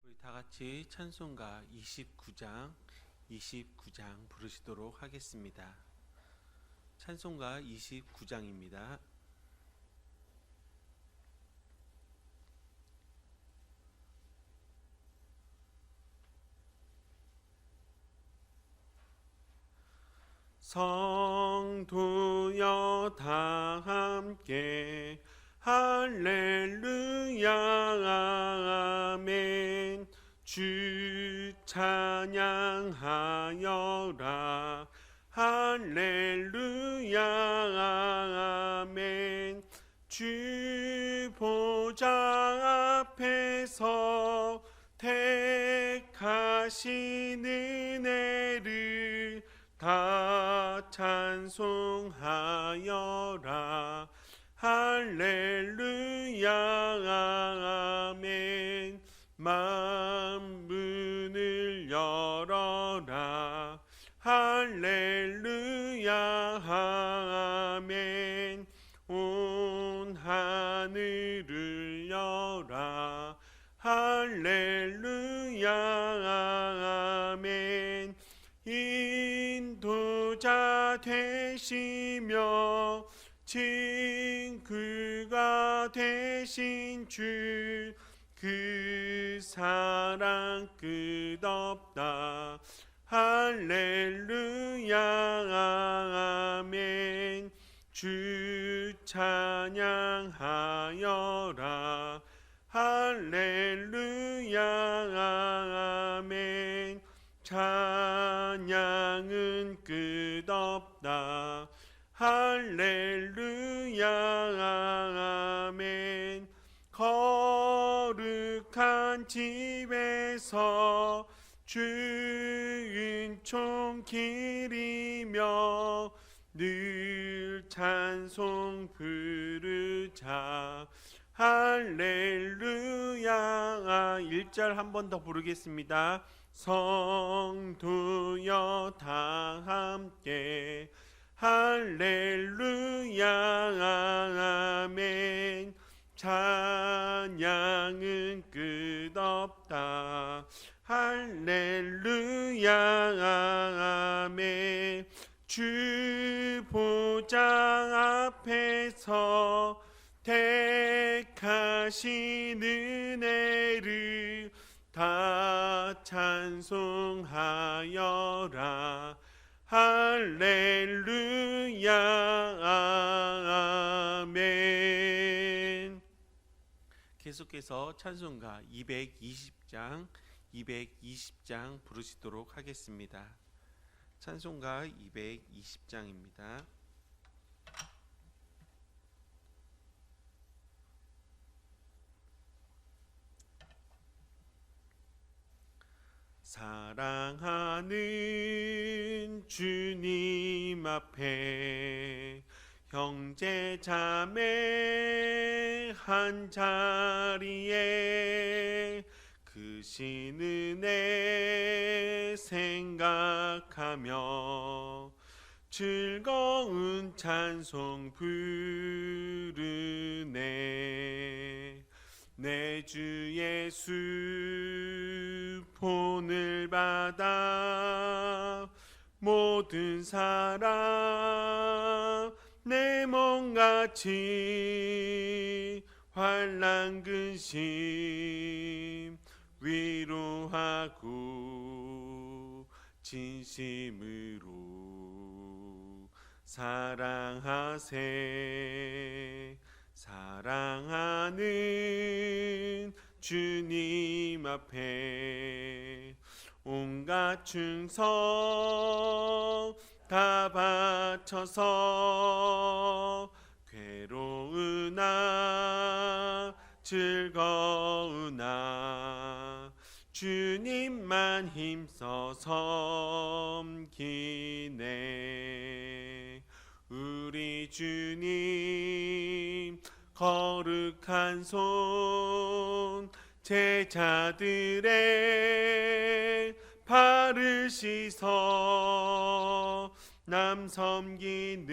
우리 다 같이 찬송가 29장 부르시도록 하겠습니다. 찬송가 29장입니다. 성도여 다 함께 할렐루야 아멘. 주 찬양하여라 할렐루야 아멘. 주 보좌 앞에서 택하신 은혜를 다 찬송하여라 할렐루야 아멘. 만문을 열어라 할렐루야 아멘. 온 하늘을 여라 할렐루야 아멘. 인도자 되시며 친구가 되신 주, 그 사랑 끝없다 할렐루야 아멘. 주 찬양하여라 할렐루야 아멘. 찬양은 끝없다 할렐루야 아멘. 거룩한 집에서 주 은총 기리며 늘 찬송 부르자 할렐루야. 1절 한 번 더 부르겠습니다. 성도여 다 함께 할렐루야 아멘. 찬양은 끝없다 할렐루야 아멘. 주 보좌 앞에서 택하신 은혜를 다 찬송하여라 할렐루야 아멘. 계속해서 찬송가 220장 부르시도록 하겠습니다. 찬송가 220장입니다. 사랑하는 주님 앞에 형제 자매 한 자리에 크신 은혜 생각하며 즐거운 찬송 부르네. 내 주 예수 본을 받아 모든 사람 내 몸같이 환난 근심 위로하고 진심으로 사랑하세. 사랑하는 주님 앞에 온갖 충성 다 바쳐서 괴로우나 즐거우나 주님만 힘써 섬기네. 우리 주님 거룩한 손 제자들의 발을 씻어 남 섬기는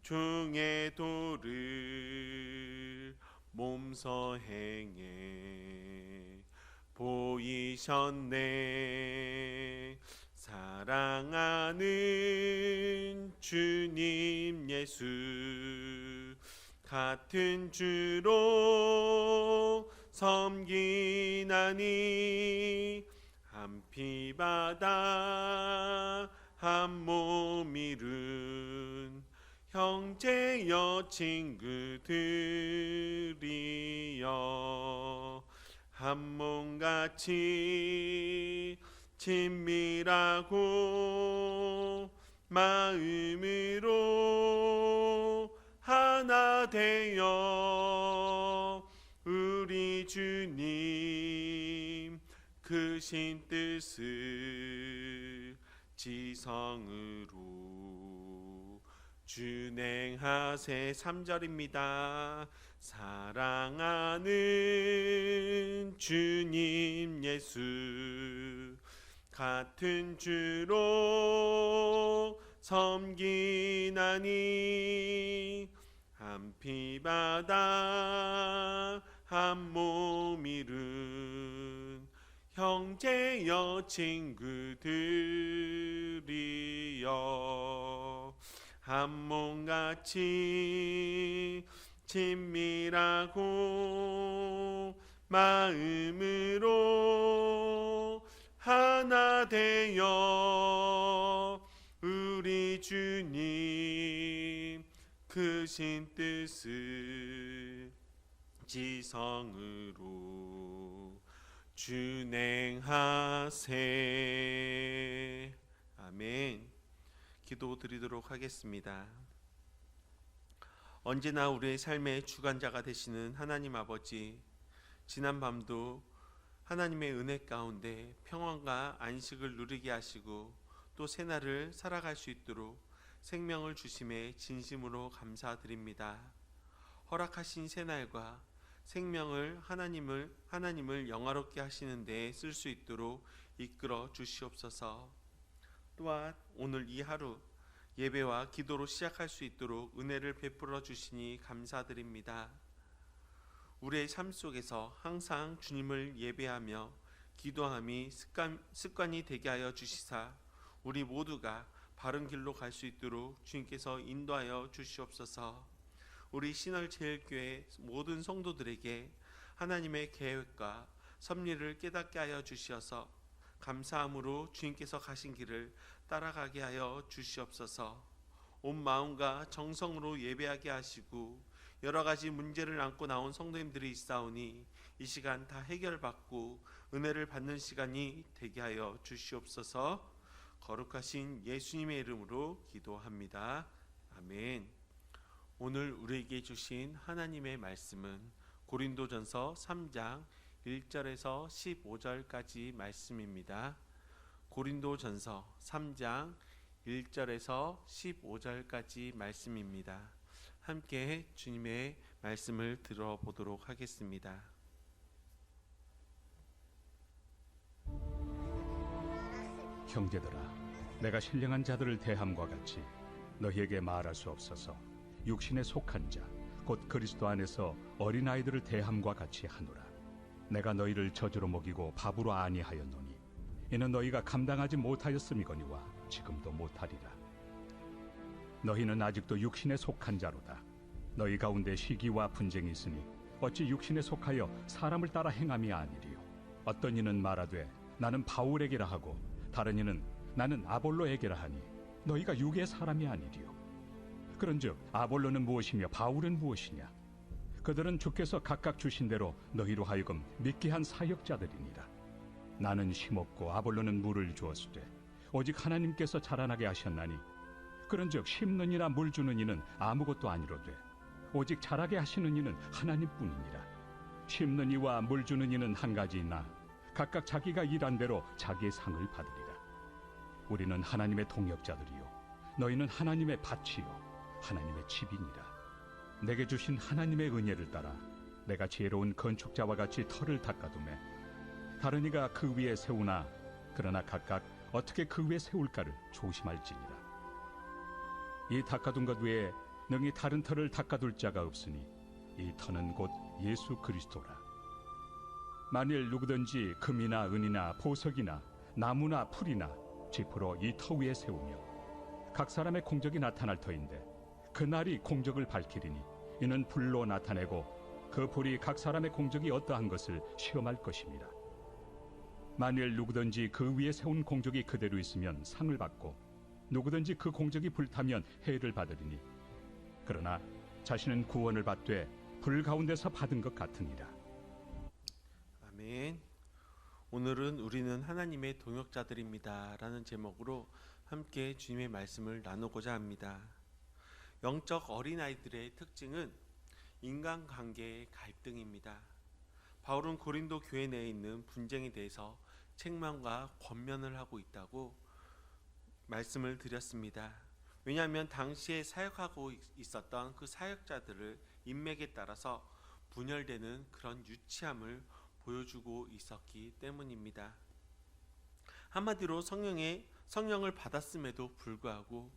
종의 도를 몸서 행해 보이셨네. 사랑하는 주님 예수, 같은 주로 섬기나니 한 피바다 한 몸 이룬 형제여 친구들이여, 한 몸같이 친밀하고 마음으로 하나 되어 우리 주님 크신 뜻을 지성으로 준행하세. 3절입니다. 사랑하는 주님 예수, 같은 주로 섬기나니 한 피바다 한 몸 이룬 형제여 친구들이여, 한 몸같이 친밀하고 마음으로 하나 되어 우리 주님 크신 뜻을 지성으로 준행하세. 아멘. 기도드리도록 하겠습니다. 언제나 우리의 삶의 주관자가 되시는 하나님 아버지, 지난 밤도 하나님의 은혜 가운데 평안과 안식을 누리게 하시고 또 새날을 살아갈 수 있도록 생명을 주심에 진심으로 감사드립니다. 허락하신 새날과 생명을 하나님을 영화롭게 하시는 데에 쓸 수 있도록 이끌어 주시옵소서. 또한 오늘 이 하루 예배와 기도로 시작할 수 있도록 은혜를 베풀어 주시니 감사드립니다. 우리의 삶 속에서 항상 주님을 예배하며 기도함이 습관이 되게 하여 주시사 우리 모두가 바른 길로 갈 수 있도록 주님께서 인도하여 주시옵소서. 우리 신월제일교회 모든 성도들에게 하나님의 계획과 섭리를 깨닫게 하여 주시어서 감사함으로 주님께서 가신 길을 따라가게 하여 주시옵소서. 온 마음과 정성으로 예배하게 하시고 여러 가지 문제를 안고 나온 성도님들이 있사오니 이 시간 다 해결받고 은혜를 받는 시간이 되게 하여 주시옵소서. 거룩하신 예수님의 이름으로 기도합니다. 아멘. 오늘 우리에게 주신 하나님의 말씀은 고린도전서 3장 1절에서 15절까지 말씀입니다. 고린도전서 3장 1절에서 15절까지 말씀입니다. 함께 주님의 말씀을 들어보도록 하겠습니다. 형제들아, 내가 신령한 자들을 대함과 같이 너희에게 말할 수 없어서 육신에 속한 자, 곧 그리스도 안에서 어린아이들을 대함과 같이 하노라. 내가 너희를 저주로 먹이고 밥으로 아니하였노니 이는 너희가 감당하지 못하였음이거니와 지금도 못하리라. 너희는 아직도 육신에 속한 자로다. 너희 가운데 시기와 분쟁이 있으니 어찌 육신에 속하여 사람을 따라 행함이 아니리요. 어떤 이는 말하되 나는 바울에게라 하고 다른 이는 나는 아볼로에게라 하니 너희가 육의 사람이 아니리요. 그런즉 아볼로는 무엇이며 바울은 무엇이냐? 그들은 주께서 각각 주신 대로 너희로 하여금 믿게 한 사역자들이니라. 나는 심었고 아볼로는 물을 주었으되 오직 하나님께서 자라나게 하셨나니 그런즉 심는 이나 물 주는 이는 아무것도 아니로되 오직 자라게 하시는 이는 하나님뿐이니라. 심는 이와 물 주는 이는 한 가지이나 각각 자기가 일한 대로 자기의 상을 받으리라. 우리는 하나님의 동역자들이요 너희는 하나님의 밭이요 하나님의 집이니라. 내게 주신 하나님의 은혜를 따라 내가 지혜로운 건축자와 같이 터를 닦아두매 다른 이가 그 위에 세우나 그러나 각각 어떻게 그 위에 세울까를 조심할지니라. 이 닦아둔 것 외에 능히 다른 터를 닦아둘 자가 없으니 이 터는 곧 예수 그리스도라. 만일 누구든지 금이나 은이나 보석이나 나무나 풀이나 짚으로 이 터 위에 세우며 각 사람의 공적이 나타날 터인데 그날이 공적을 밝히리니 이는 불로 나타내고 그 불이 각 사람의 공적이 어떠한 것을 시험할 것입니다. 만일 누구든지 그 위에 세운 공적이 그대로 있으면 상을 받고 누구든지 그 공적이 불타면 해를 받으리니 그러나 자신은 구원을 받되 불 가운데서 받은 것 같으니라. 아멘. 오늘은 우리는 하나님의 동역자들입니다 라는 제목으로 함께 주님의 말씀을 나누고자 합니다. 영적 어린아이들의 특징은 인간관계의 갈등입니다. 바울은 고린도 교회 내에 있는 분쟁에 대해서 책망과 권면을 하고 있다고 말씀을 드렸습니다. 왜냐하면 당시에 사역하고 있었던 그 사역자들을 인맥에 따라서 분열되는 그런 유치함을 보여주고 있었기 때문입니다. 한마디로 성령을 받았음에도 불구하고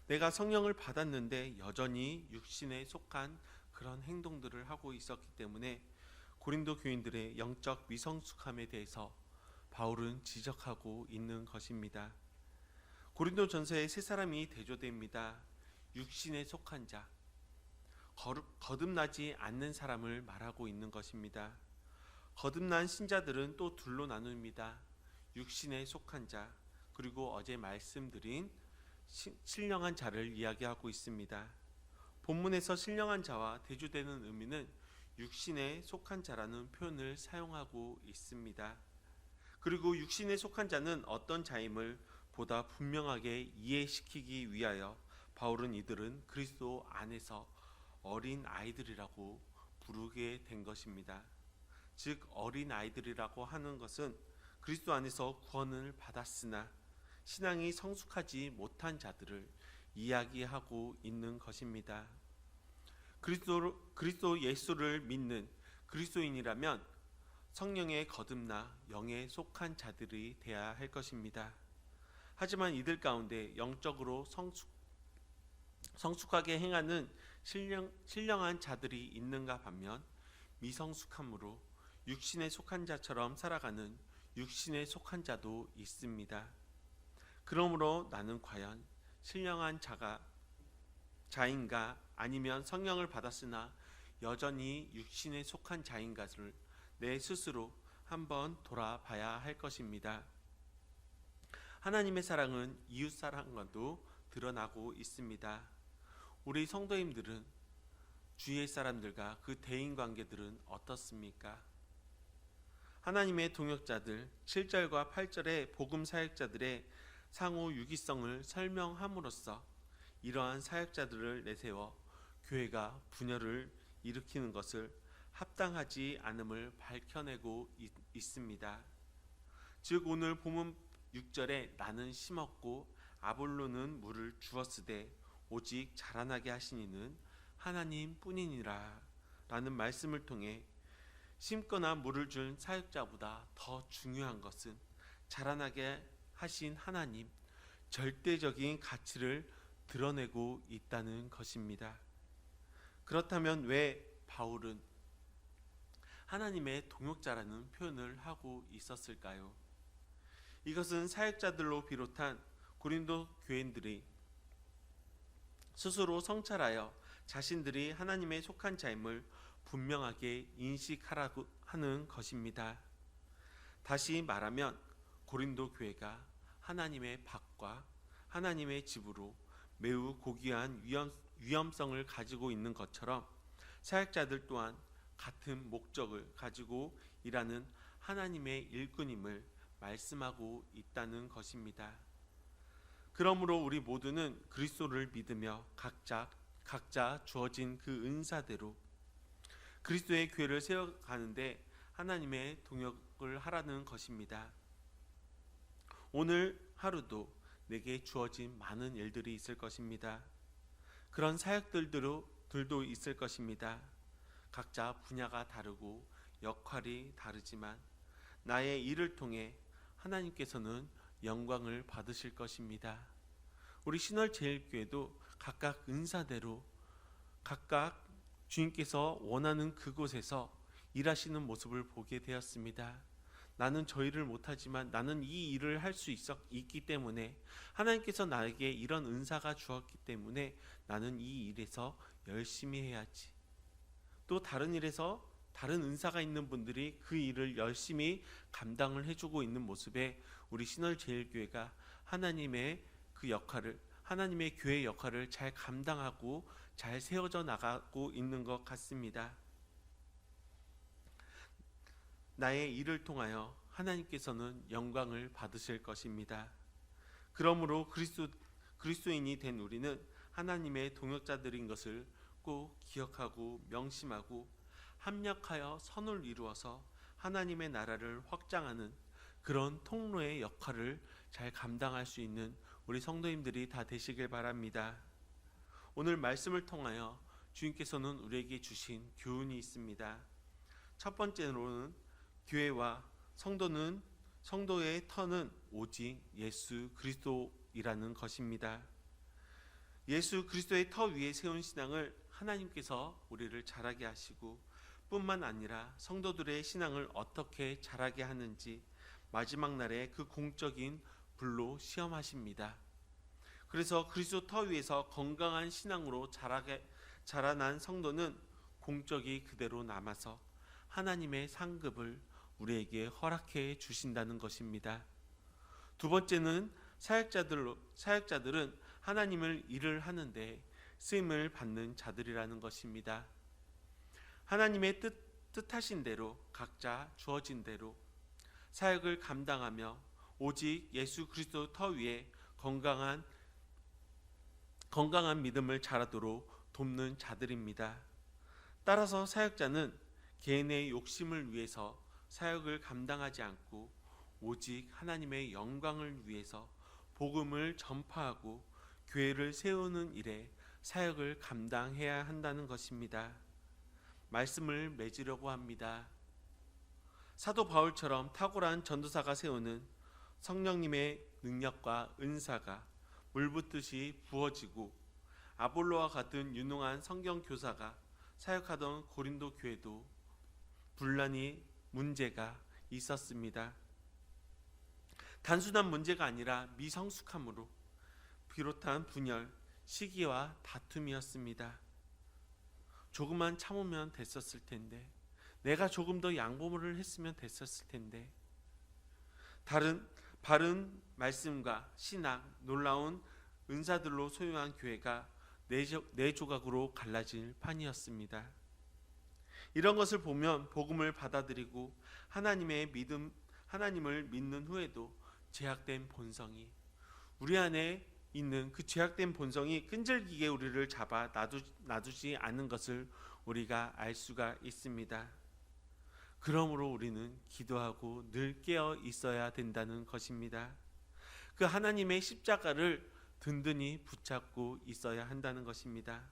내가 성령을 받았는데 여전히 육신에 속한 그런 행동들을 하고 있었기 때문에 고린도 교인들의 영적 미성숙함에 대해서 바울은 지적하고 있는 것입니다. 고린도 전서에 세 사람이 대조됩니다. 육신에 속한 자, 거듭나지 않는 사람을 말하고 있는 것입니다. 거듭난 신자들은 또 둘로 나눕니다. 육신에 속한 자, 그리고 어제 말씀드린 신령한 자를 이야기하고 있습니다. 본문에서 신령한 자와 대조되는 의미는 육신에 속한 자라는 표현을 사용하고 있습니다. 그리고 육신에 속한 자는 어떤 자임을 보다 분명하게 이해시키기 위하여 바울은 이들은 그리스도 안에서 어린 아이들이라고 부르게 된 것입니다. 즉 어린 아이들이라고 하는 것은 그리스도 안에서 구원을 받았으나 신앙이 성숙하지 못한 자들을 이야기하고 있는 것입니다. 그리스도 예수를 믿는 그리스도인이라면 성령에 거듭나 영에 속한 자들이 되어야 할 것입니다. 하지만 이들 가운데 영적으로 성숙하게 행하는 신령한 자들이 있는가 반면 미성숙함으로 육신에 속한 자처럼 살아가는 육신에 속한 자도 있습니다. 그러므로 나는 과연 신령한 자인가 아니면 성령을 받았으나 여전히 육신에 속한 자인가를 내 스스로 한번 돌아봐야 할 것입니다. 하나님의 사랑은 이웃 사랑과도 드러나고 있습니다. 우리 성도님들은 주위의 사람들과 그 대인 관계들은 어떻습니까? 하나님의 동역자들 7절과 8절의 복음 사역자들의 상호 유기성을 설명함으로써 이러한 사역자들을 내세워 교회가 분열을 일으키는 것을 합당하지 않음을 밝혀내고 있습니다. 즉 오늘 본문 6절에 나는 심었고 아볼로는 물을 주었으되 오직 자라나게 하신 이는 하나님 뿐이니라 라는 말씀을 통해 심거나 물을 준 사역자보다 더 중요한 것은 자라나게 하신 하나님, 절대적인 가치를 드러내고 있다는 것입니다. 그렇다면 왜 바울은 하나님의 동역자라는 표현을 하고 있었을까요? 이것은 사역자들로 비롯한 고린도 교인들이 스스로 성찰하여 자신들이 하나님의 속한 자임을 분명하게 인식하라고 하는 것입니다. 다시 말하면 고린도 교회가 하나님의 밭과 하나님의 집으로 매우 고귀한 위험성을 가지고 있는 것처럼 사역자들 또한 같은 목적을 가지고 일하는 하나님의 일꾼임을 말씀하고 있다는 것입니다. 그러므로 우리 모두는 그리스도를 믿으며 각자 주어진 그 은사대로 그리스도의 교회를 세워가는데 하나님의 동역을 하라는 것입니다. 오늘 하루도 내게 주어진 많은 일들이 있을 것입니다. 그런 사역들도 있을 것입니다. 각자 분야가 다르고 역할이 다르지만 나의 일을 통해 하나님께서는 영광을 받으실 것입니다. 우리 신월제일교회도 각각 은사대로 각각 주님께서 원하는 그곳에서 일하시는 모습을 보게 되었습니다. 나는 저 일을 못하지만 나는 이 일을 할 수 있기 때문에, 하나님께서 나에게 이런 은사가 주었기 때문에 나는 이 일에서 열심히 해야지. 또 다른 일에서 다른 은사가 있는 분들이 그 일을 열심히 감당을 해주고 있는 모습에 우리 신월제일교회가 하나님의 그 역할을, 하나님의 교회 역할을 잘 감당하고 잘 세워져 나가고 있는 것 같습니다. 나의 일을 통하여 하나님께서는 영광을 받으실 것입니다. 그러므로 그리스도인이 된 우리는 하나님의 동역자들인 것을 꼭 기억하고 명심하고 합력하여 선을 이루어서 하나님의 나라를 확장하는 그런 통로의 역할을 잘 감당할 수 있는 우리 성도님들이 다 되시길 바랍니다. 오늘 말씀을 통하여 주님께서는 우리에게 주신 교훈이 있습니다. 첫 번째로는 교회와 성도의 터는 오직 예수 그리스도이라는 것입니다. 예수 그리스도의 터 위에 세운 신앙을 하나님께서 우리를 자라게 하시고, 뿐만 아니라 성도들의 신앙을 어떻게 자라게 하는지 마지막 날에 그 공적인 불로 시험하십니다. 그래서 그리스도 터 위에서 건강한 신앙으로 자라난 성도는 공적이 그대로 남아서 하나님의 상급을 우리에게 허락해 주신다는 것입니다. 두 번째는 사역자들은 하나님을 일을 하는데 쓰임을 받는 자들이라는 것입니다. 하나님의 뜻하신 대로 각자 주어진 대로 사역을 감당하며 오직 예수 그리스도 터 위에 건강한 믿음을 자라도록 돕는 자들입니다. 따라서 사역자는 개인의 욕심을 위해서 사역을 감당하지 않고 오직 하나님의 영광을 위해서 복음을 전파하고 교회를 세우는 일에 사역을 감당해야 한다는 것입니다. 말씀을 맺으려고 합니다. 사도 바울처럼 탁월한 전도사가 세우는 성령님의 능력과 은사가 물붓듯이 부어지고, 아볼로와 같은 유능한 성경 교사가 사역하던 고린도 교회도 문제가 있었습니다. 단순한 문제가 아니라 미성숙함으로 비롯한 분열, 시기와 다툼이었습니다. 조금만 참으면 됐었을 텐데, 내가 조금 더 양보를 했으면 됐었을 텐데, 바른 말씀과 신학, 놀라운 은사들로 소유한 교회가 네 조각으로 갈라질 판이었습니다. 이런 것을 보면 복음을 받아들이고 하나님을 믿는 후에도 죄악된 본성이, 우리 안에 있는 그 죄악된 본성이 끈질기게 우리를 잡아 놔두지 않는 것을 우리가 알 수가 있습니다. 그러므로 우리는 기도하고 늘 깨어 있어야 된다는 것입니다. 그 하나님의 십자가를 든든히 붙잡고 있어야 한다는 것입니다.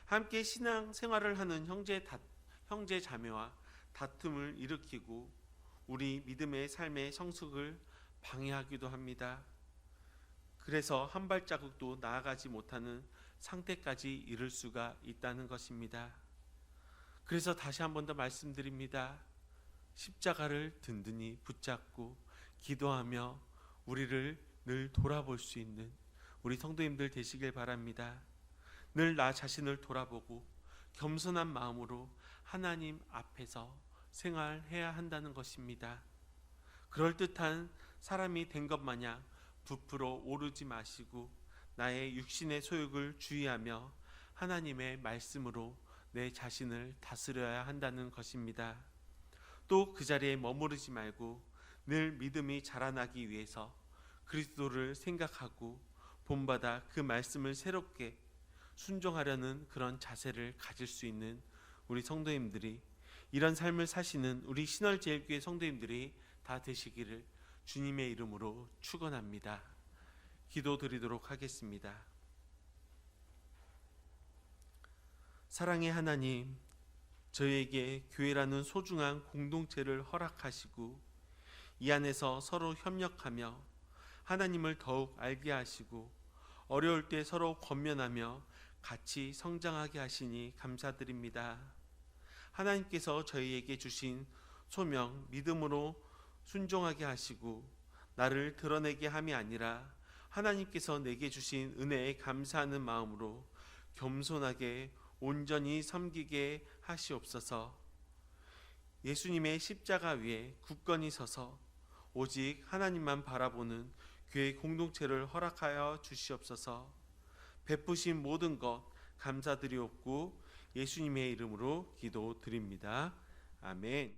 함께 신앙 생활을 하는 형제 자매와 다툼을 일으키고 우리 믿음의 삶의 성숙을 방해하기도 합니다. 그래서 한 발자국도 나아가지 못하는 상태까지 이를 수가 있다는 것입니다. 그래서 다시 한 번 더 말씀드립니다. 십자가를 든든히 붙잡고 기도하며 우리를 늘 돌아볼 수 있는 우리 성도님들 되시길 바랍니다. 늘 나 자신을 돌아보고 겸손한 마음으로 하나님 앞에서 생활해야 한다는 것입니다. 그럴듯한 사람이 된 것 마냥 부풀어 오르지 마시고 나의 육신의 소욕을 주의하며 하나님의 말씀으로 내 자신을 다스려야 한다는 것입니다. 또 그 자리에 머무르지 말고 늘 믿음이 자라나기 위해서 그리스도를 생각하고 본받아 그 말씀을 새롭게 순종하려는 그런 자세를 가질 수 있는 우리 성도님들이, 이런 삶을 사시는 우리 신월제일교회 성도님들이 다 되시기를 주님의 이름으로 축원합니다. 기도드리도록 하겠습니다. 사랑의 하나님, 저희에게 교회라는 소중한 공동체를 허락하시고 이 안에서 서로 협력하며 하나님을 더욱 알게 하시고 어려울 때 서로 권면하며 같이 성장하게 하시니 감사드립니다. 하나님께서 저희에게 주신 소명 믿음으로 순종하게 하시고 나를 드러내게 함이 아니라 하나님께서 내게 주신 은혜에 감사하는 마음으로 겸손하게 온전히 섬기게 하시옵소서. 예수님의 십자가 위에 굳건히 서서 오직 하나님만 바라보는 교회 공동체를 허락하여 주시옵소서. 베푸신 모든 것 감사드리옵고 예수님의 이름으로 기도드립니다. 아멘.